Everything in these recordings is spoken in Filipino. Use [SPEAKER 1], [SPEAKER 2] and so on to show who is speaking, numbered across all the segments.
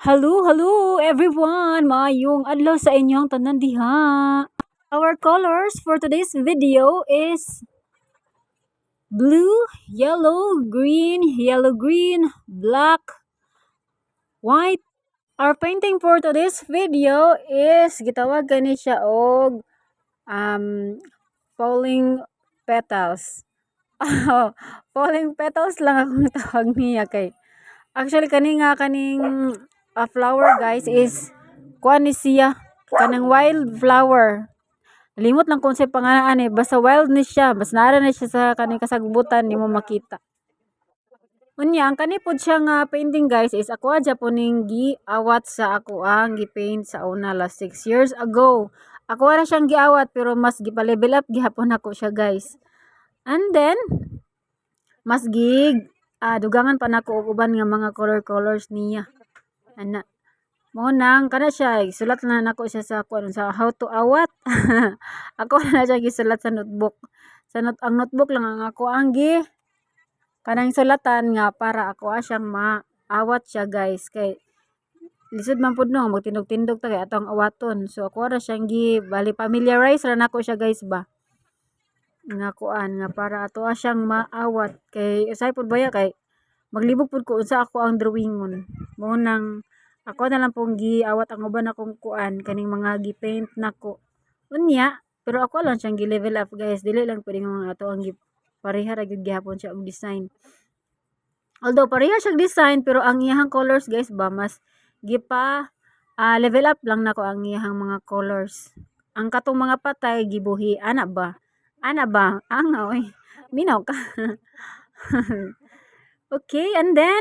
[SPEAKER 1] Hello, hello everyone! Maayong adlaw sa inyong tanan diha. Our colors for today's video is blue, yellow, green, black, white. Our painting for today's video is gitawag gani siya og falling petals. Falling petals lang akong tawag niya kay actually kaning flower guys is kuan ni siya kanang wild flower. Limot lang kung sa pangalan basta wild ni siya, basta naara na siya sa kaning kasagbutan nimo makita. Unya ang kani pod siya nga painting guys is ako adya po ning giawat sa ako ang gipaint sa una last 6 years ago. Ako ra siyang giawat pero mas gipa-level up gihapon ako siya guys. And then mas dugangan pa nako og uban nga mga colors niya. Ana. Mo nang kana siya sulat na nako siya sa kuan sa how to awat. Ako na siya gisulat sa notebook. Ang notebook lang ang ako ang kanang sulatan nga para ako siyang maawat siya guys kay lisod man pud no magtindog-tindog ta kay atong awaton. So ako ra siyang bali familiarize ra nako siya guys ba. Nga kuan nga para ato siyang maawat kay usay pud baya kay maglibog pud ko unsa ako ang drawingon. Mo nang ako na lang pong giawat ang uban akong kuan kaning mga gipaint nako. Unya, pero ako lang siyang gi-level up guys. Dili lang pwede nga ato ang pareha ra gyud gihapon siya og design. Although pareha siyang design pero ang iyahang colors guys ba mas gipa level up lang nako ang iyahang mga colors. Ang katong mga patay gibuhi ana ba? Ana ba? Ang oy. Minaw ka. Okay, and then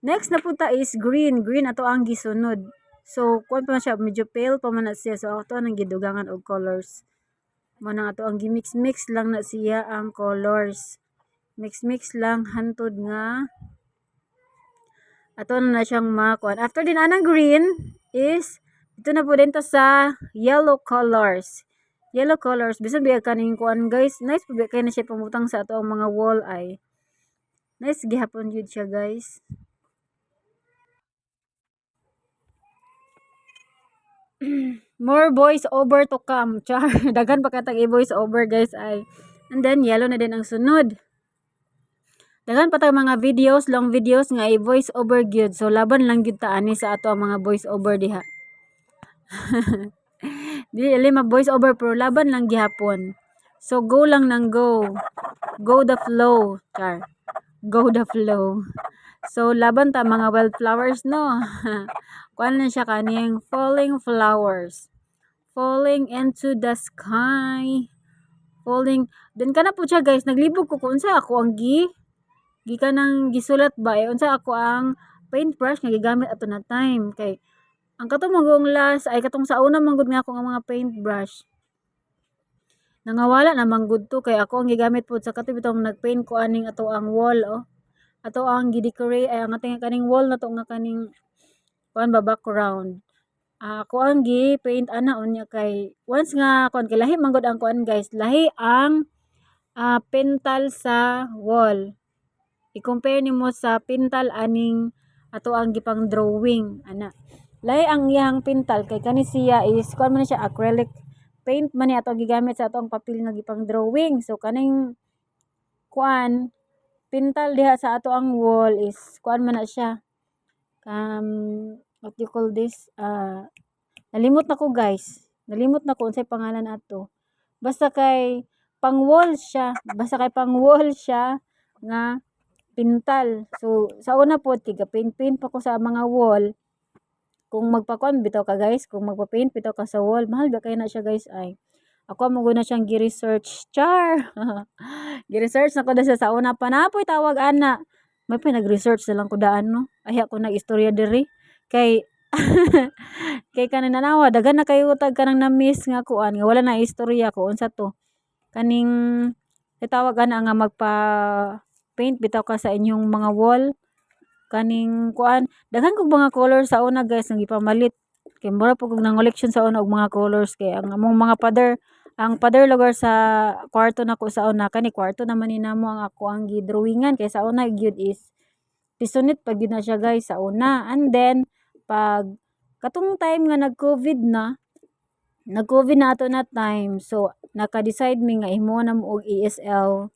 [SPEAKER 1] next na punta is green. Green ato ang gisunod. So, kuan pa siya medyo pale pa man na siya. So, ato nang gidugangan og colors. Manang ato ang gimix-mix lang na siya ang colors. Mix lang hantod nga ato na siyang makuan. After din anang green is ito na po din ta sa yellow colors. Yellow colors bisan biya kaning kuan guys. Nice po kay na siya pamutang sa ato ang mga wall ay. Nice gihapon yun siya guys. More voice over to come. Char. Daghan pa katag i-voice over guys ay. And then yellow na din ang sunod. Daghan pa tag mga videos, long videos nga i-voice over gyud. So laban lang gyud ta ani sa ato ang mga voice over diha. Dili ma-voice over pero laban lang gihapon. So go lang nang go. Go the flow. Char. Go the flow. So laban ta mga wildflowers no. Kuan na siya kaning falling flowers. Falling into the sky. Falling. Then kana po siya guys, naglibog ko kung unsa ako ang kanang gisulat ba unsa ako ang paintbrush nga gigamit ato na time kay ang katong magong last ay katong sa una manggod nga ako nga mga paintbrush. Nangawala na manggod to kay ako ang gigamit pud sa katong bitong nagpaint ko aning ato ang wall ato ang gi-decorate ay ang ating kaning wall na to nga kaning kuan ba background. Ako ang gi-paint ana unya kay once nga kuan kay lahi manggod ang kuan guys, lahi ang pintal sa wall. I-compare nimo sa pintal aning ato ang gipang drawing ana. Lahi ang iyang pintal kay kani siya is kuan man siya acrylic paint man ni ato gigamit sa atong papel nga gipang drawing. So kaning kuan pintal diha sa ato ang wall is kuan man na siya what do you call this nalimot na ko guys, nalimot na ko unsay pangalan ato basta kay pang wall siya nga pintal. So sa una po tiga paint pa ko sa mga wall. Kung magpakuan bitaw ka guys, kung magpa-paint bitaw ka sa wall, mahal ba kay na siya guys ay. Ako mo guna siyang gi-research. Char. Gi-research na ko da sa una pa na po'y tawag ana. May pinag-research na lang ko daan no. Ay ako nag-istorya diri kay kay kanang nanawa daghan na kayo tag kanang na-miss nga kuan nga wala na istorya ko unsa to. Kaning tawag ana nga magpa paint bitaw ka sa inyong mga wall kaning kuan daghan kog mga colors sa una guys nga gipamalit kay mura po kog nang collection sa una og mga colors kay ang among mga father lugar sa kwarto nako sa una kani kwarto naman ni namo ang ako ang gidrawingan kay sa una gyud is pisonit pa gyud na siya guys sa una and then pag katong time nga nag-COVID na ato na time. So naka-decide mi nga imo na mo og ESL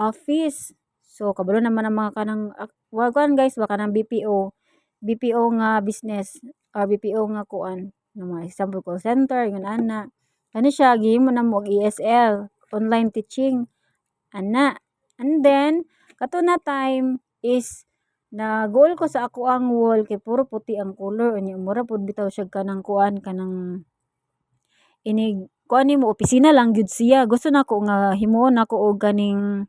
[SPEAKER 1] office. So kabalo naman ang mga kanang kuan guys, baka nang BPO nga business or BPO nga kuan ng mga example call center yun ana. Ano siya gihimo na mo og ESL, online teaching ana. And then kato na time is na goal ko sa ako ang wall kay puro puti ang color unya mura pud bitaw siya kanang kuan kanang inig kuan nimo opisina lang gyud siya. Gusto nako nga himuon nako og kaning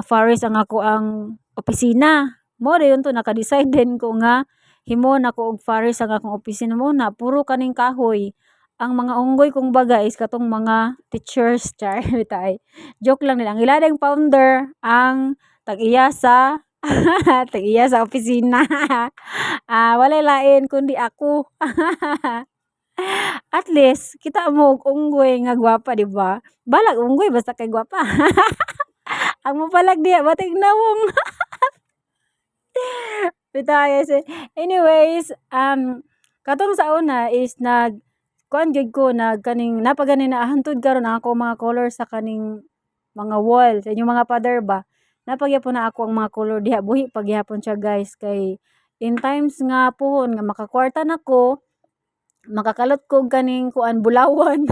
[SPEAKER 1] forest ang ako ang opisina. Mo dayon to naka-decide din ko nga himuon nako og forest ang akong opisina mo na puro kaning kahoy. Ang mga unggoy kong baga is katong mga teachers char bitay. Joke lang nila. Ang iladang founder ang tag-iya sa tag-iya sa opisina. Walay lain kundi ako. At least kita mo og unggoy nga gwapa, di ba? Balag unggoy basta kay gwapa. Ang mapalag diya batig nawong. Bitay anyways, katong sa una is kuan gyud ko kaning napagani na hantod karon ang ako mga color sa kaning mga wall sa inyong mga pader ba. Napagyapon na ako ang mga color diha buhi pagyapon siya guys kay in times nga puhon nga makakwarta nako makakalot ko kaning kuan bulawan.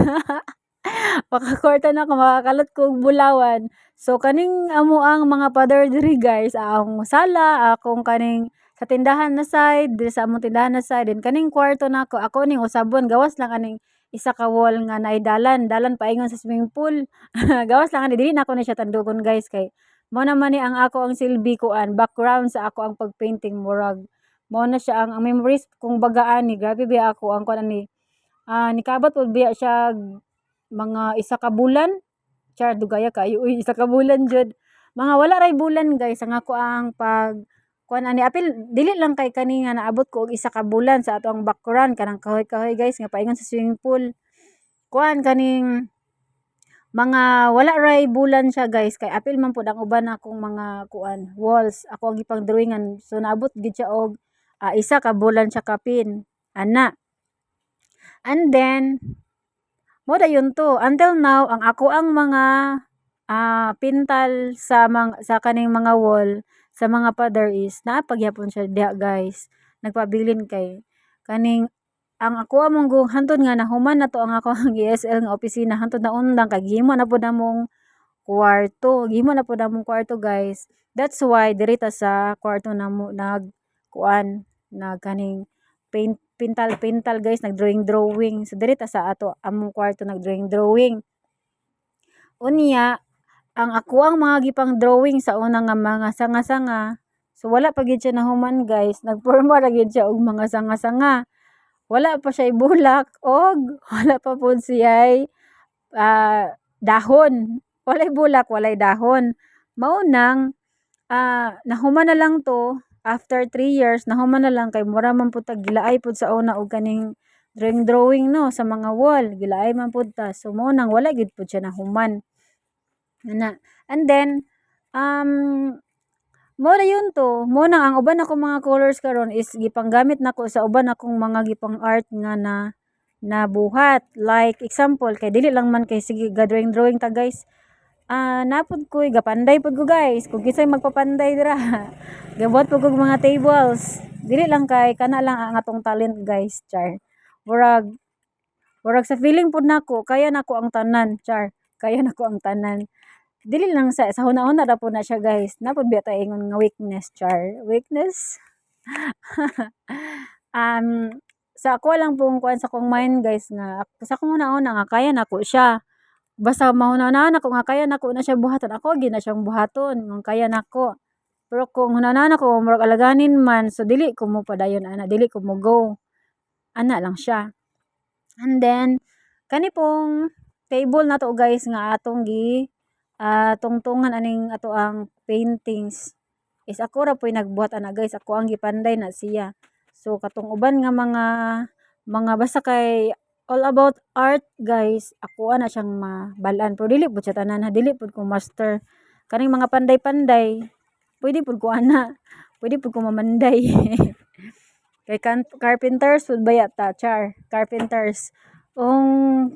[SPEAKER 1] Makakwarta na ko makakalot ko og bulawan. So kaning amo ang mga pader diri guys, ang sala, akong kaning sa tindahan na side, diri sa among tindahan na side, then kaning kwarto nako, ako ning usabon gawas lang kaning isa ka wall nga naay dalan paingon sa swimming pool. Gawas lang ani dili na ako na siya tandugon guys kay mao naman ni ang ako ang silbi kuan background sa ako ang pagpainting murag mao na siya ang memories kung bagaan ni grabe biya ako ang kuan ni nikabat pud biya siya mga isa ka bulan. Char dugaya kayo uy isa ka bulan jud. Mga wala ray bulan guys ang ako ang pag kuan ani apil dili lang kay kani nga naabot ko og isa ka bulan sa ato ang background kanang kahoy-kahoy guys nga paingon sa swimming pool. Kuan kaning mga wala ray bulan siya guys kay apil man pud ang uban akong mga kuan walls ako ang gipang drawingan so naabot gid siya og isa ka bulan siya kapin ana. And then mo dayon to until now ang ako ang mga pintal sa kaning mga wall sa mga pader is naa pagyapon siya diha guys. Nagpabilin kay kaning ang ako among hantod nga nahuman na to ang ako ang ESL nga opisina hantod na undang kay gihimo na pud namong kwarto. Gihimo na pud namong kwarto guys. That's why diri ta sa kwarto namo kuan kaning pintal guys nagdrawing so diri ta sa ato among kwarto nagdrawing unya ang ako ang mga gipang drawing sa una nga mga sanga-sanga so wala pa gid siya nahuman guys nagporma ra gid siya og mga sanga-sanga wala pa siya ibulak og wala pa pud siya dahon walay bulak walay dahon mao nang nahuman na lang to. After 3 years nahuman na lang kay mura man pud ta gilaay pud sa una og kaning drawing no sa mga wall gilaay man pud ta so mo nang wala gid pud siya nahuman ana. And then mo dayon to mo nang ang uban ako mga colors karon is gipanggamit nako sa uban akong mga gipang art nga nabuhat like example kay dili lang man kay sige drawing ta guys. Napod ko'y gapanday pud ko guys kung kisay magpapanday dira. Gabuhat pud kog mga tables. Dili lang kay kana lang ang atong talent guys, char. Murag sa feeling pud nako kaya nako ang tanan, char. Kaya nako ang tanan. Dili lang sa hunahuna ra pud na siya guys. Napod biya ta ingon nga weakness, char. Weakness. Sa ako lang pong kuan sa kong mind guys nga sa kong una-una nga kaya nako siya. Basta mahunahunahan ako nga kaya nako na siya buhaton ako gid na siyang buhaton nga kaya nako. Pero kung hunahunahan ako murag alaganin man so dili ko mo padayon ana dili ko mo go. Ana lang siya. And then kani pong table na to guys nga atong tungtungan aning ato ang paintings is ako ra po'y nagbuhat ana guys ako ang gipanday na siya. So katong uban nga mga basta kay all about art guys ako ana siyang mabalaan pero dili pud siya tanan dili pud ko master kaning mga panday-panday pwede pud ko ana pwede pud ko mamanday. Kay carpenters would baya ta, char. Carpenters. Kung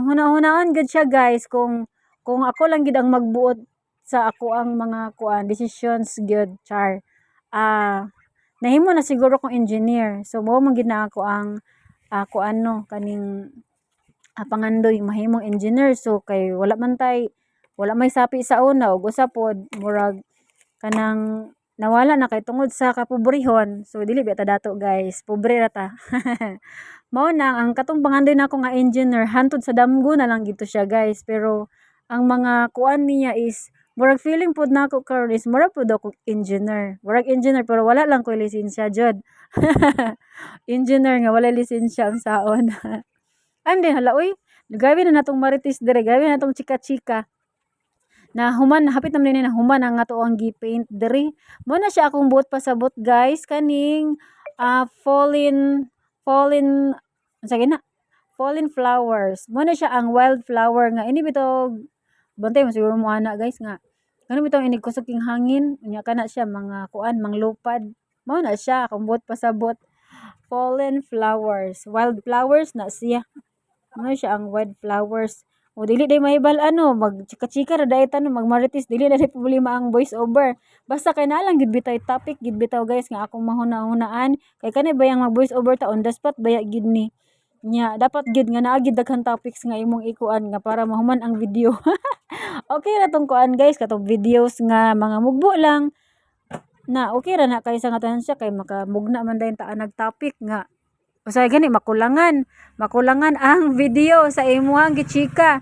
[SPEAKER 1] huna-hunaan gud siya guys, kung ako lang gid ang magbuot sa ako ang mga kuan decisions gyud, char. Nahimo na siguro kong engineer. So mao man gid na ako ang kuan no kaning pangandoy mahimong engineer. So kay wala may sapi sa una ug usa pod murag kanang nawala na kay tungod sa kapobrehon. So dili ta dato guys, pobre ra ta. Mao na ang katong pangandoy nako nga engineer hantod sa damgo na lang gito siya guys. Pero ang mga kuan niya is murag feeling pod nako karon is murag pod ako engineer. Murag engineer pero wala lang ko lisensya jud. Engineer nga wala lisensya ang saon. Ande hala uy, gabi na natong marites dire, gabi na natong chika-chika. Na human hapit naman ni na human ang ato ang gi-paint diri. Mo na siya akong buot pasabot guys kaning fallen unsa gina? Fallen flowers. Mo na siya ang wildflower nga ini bitaw bantay mo siguro mo ana guys nga. Ano bitaw ini kusog king hangin, unya kana siya mga kuan manglupad. Mo na siya akong buot pasabot. Fallen flowers. Wildflowers na siya. Ano siya ang wildflowers. O dili day mahibal ano, magchika-chika ra dayta no, magmarites dili na day problema ang voice over. Basta kay na lang gid bitaw topic gid bitaw guys nga akong mahuna-hunaan. Kay kanay bayang mag voice over ta on the spot baya gid ni. Nya dapat gid nga naa gid daghang topics nga imong ikuan nga para mahuman ang video. Okay ra tong kuan guys, katong videos nga mga mugbo lang na okay ra na kaysa nga tanan siya kay makamugna man dayon ta nag-topic nga usa gani makulangan ang video sa imuhang gichika.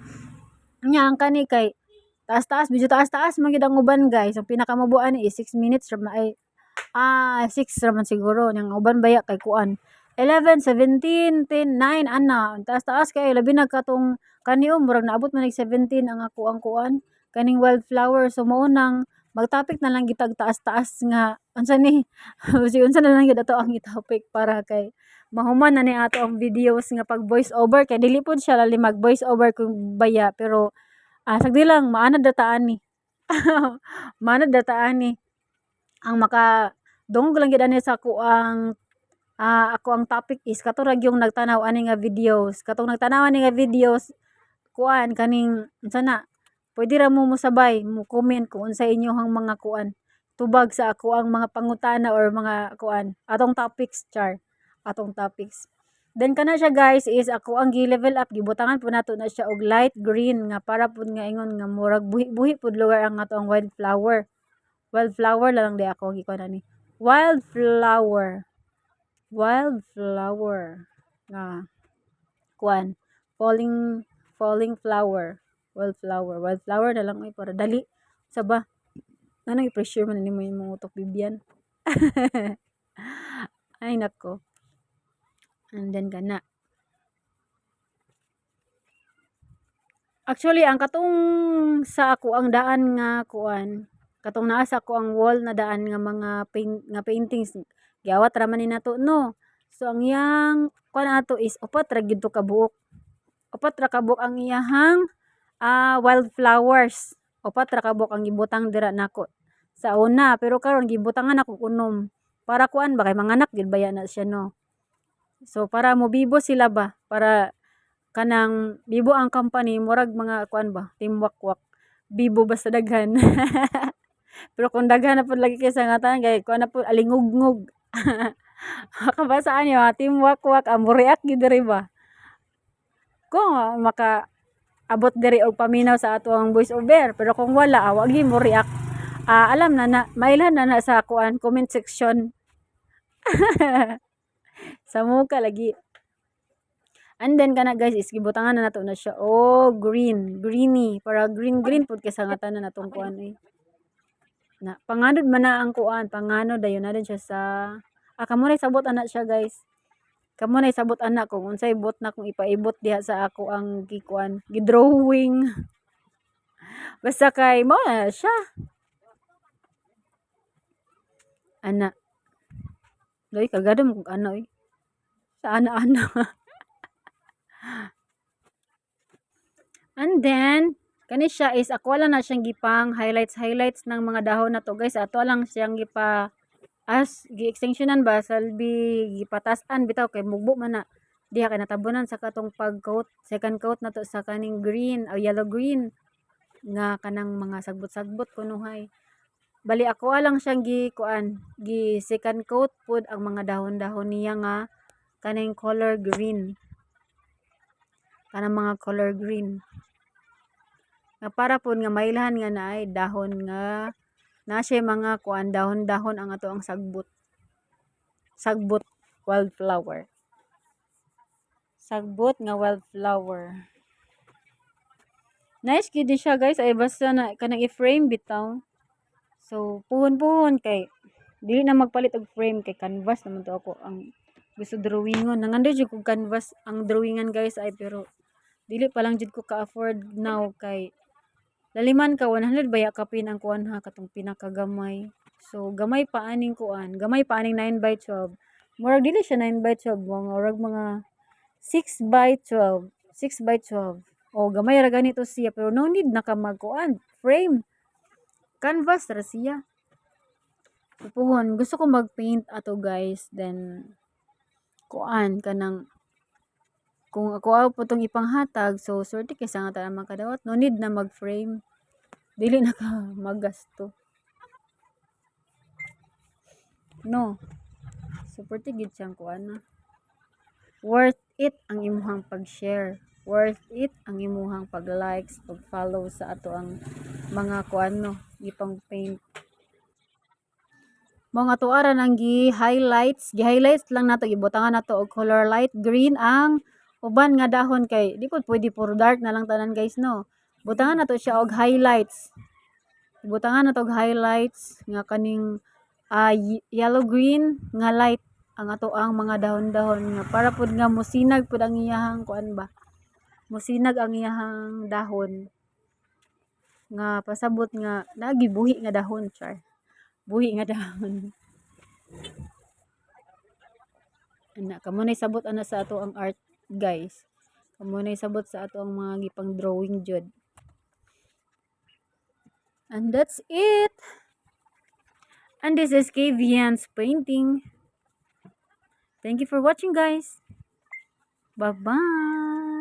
[SPEAKER 1] Nya ang kani kay taas-taas medyo taas-taas man gid ang uban guys. Ang pinakamabuan is 6 minutes ra ay 6 ra man siguro yang uban baya kay kuan 11, 17, 10, 9 ana taas-taas kay labi na katong kani murag naabot man 17 ang ako ang kuan kaning wildflower. So mao nang mag-topic na lang gitag taas-taas nga unsa ni unsa na lang gid ato ang topic para kay mahuman na ni ato ang videos nga pag voice over kay dili pod siya lali mag voice over kung baya pero sagdi lang maanad dataan ni. Maanad dataan ni ang maka dungog lang gid ani sa ako ang topic is katurag yung nagtanaw ani nga videos. Katong nagtanaw ani nga videos kuan kaning unsa na pwede ra mo mosabay mo comment kung unsa inyohang mga kuan tubag sa ako ang mga pangutana or mga kuan atong topics char atong topics. Then kana siya guys is ako ang gi-level up gibutangan po nato na siya og light green nga para pud nga ingon nga murag buhi-buhi pud lugar ang ato ang wildflower. Wildflower lang di ako gikuan ani. Wildflower. Wildflower. Nga kuan falling flower. Wildflower na lang para dali sa ba. Nanang i-pressure man nimo imong utok bibyan. Ay nako. And then kana. Actually ang katong sa ako ang daan nga kuan, katong naa sa ako ang wall na daan nga mga paintings giawat ra man ni nato no. So ang iyang kuan ato is upat ra gid to ka buok. Upat ra ka buok ang iyahang wildflowers. Upat ra ka buok ang gibutang dira nako sa una pero karon gibutangan ako kunom para kuan ba kay manganak gid baya na siya no. So para mobibo sila ba para kanang bibo ang company murag mga kuan ba team wakwak bibo basta daghan. Pero kung daghan na pud lagi kay sa ngatan kay kuan na pud alingugngog. Makabasaan niyo team wakwak amo react gid diri ba. Kung maka abot diri og paminaw sa ato ang voice over pero kung wala wa gyud mo react. Alam na mailhan na sa kuan comment section. Sa muka lagi. And then kana guys is gibutangan na nato na siya greeny para green pud kay sa ngatan na natong kuan na panganod man na ang kuan panganod dayon na din siya sa kamo nay sabot ana siya guys. Kamo nay sabot ana kung unsay bot na kung ipaibot diha sa ako ang gikuan gidrawing. Basta kay mo na siya. Ana. Loy kagado mo kung ano sa ana-ana. And then kani siya is ako lang na siyang gipang highlights ng mga dahon na to guys. Ato lang siyang as gi-extensionan ba salbi gipatasan bitaw kay mugbo man na diha kay natabunan sa katong pag-coat, second coat na to sa kaning green o yellow green nga kanang mga sagbot-sagbot kunuhay. Bali ako lang siyang gi second coat pud ang mga dahon-dahon niya nga kaning color green. Kanang mga color green. Nga para pud nga mailhan nga naay dahon nga na siya mga kuan dahon-dahon ang ato ang sagbot. Sagbot wildflower. Sagbot nga wildflower. Nice gid siya guys ay basta na kanang i-frame bitaw. So puhon-puhon kay dili na magpalit og frame kay canvas naman to ako ang gusto drawingon. Nangandoy jud ko canvas ang drawingan guys ay pero dili pa lang jud ko ka-afford now kay laliman ka 100 baya kapin ang kuan ha katong pinakagamay. So gamay pa aning kuan, gamay pa aning 9 by 12. Murag dili siya 9 by 12, murag mga 6 by 12. 6 by 12. O gamay ra ganito siya pero no need na ka magkuan frame. Canvas ra siya. Pupuhon, gusto ko mag-paint ato guys, then kuan kanang kung ako po tong ipanghatag, so swerte kay sa nga tanan makadawat, no need na mag-frame. Dili na ka maggasto. No. So swerte gid siyang kuan na. Worth it ang imuhang pag-share. Worth it ang imuhang pag-likes, pag-follow sa ato ang mga kuan no, ipang paint. Mga tuaran ang gi-highlights lang nato gibutangan nato og color light green ang uban nga dahon kay di pud pwede puro dark na lang tanan guys no. Butangan nato siya og highlights. Butangan nato og highlights nga kaning yellow green nga light ang ato ang mga dahon-dahon nga para pud nga mosinag pud ang iyahang kuan ba. Mosinag ang iyahang dahon nga pasabot nga nagibuhi nga dahon char. Buhi nga dahon. Ana kamo nay sabot ana sa ato ang art guys. Kamo nay sabot sa ato ang mga gipang drawing jud. And that's it. And this is Kavian's painting. Thank you for watching guys. Bye bye.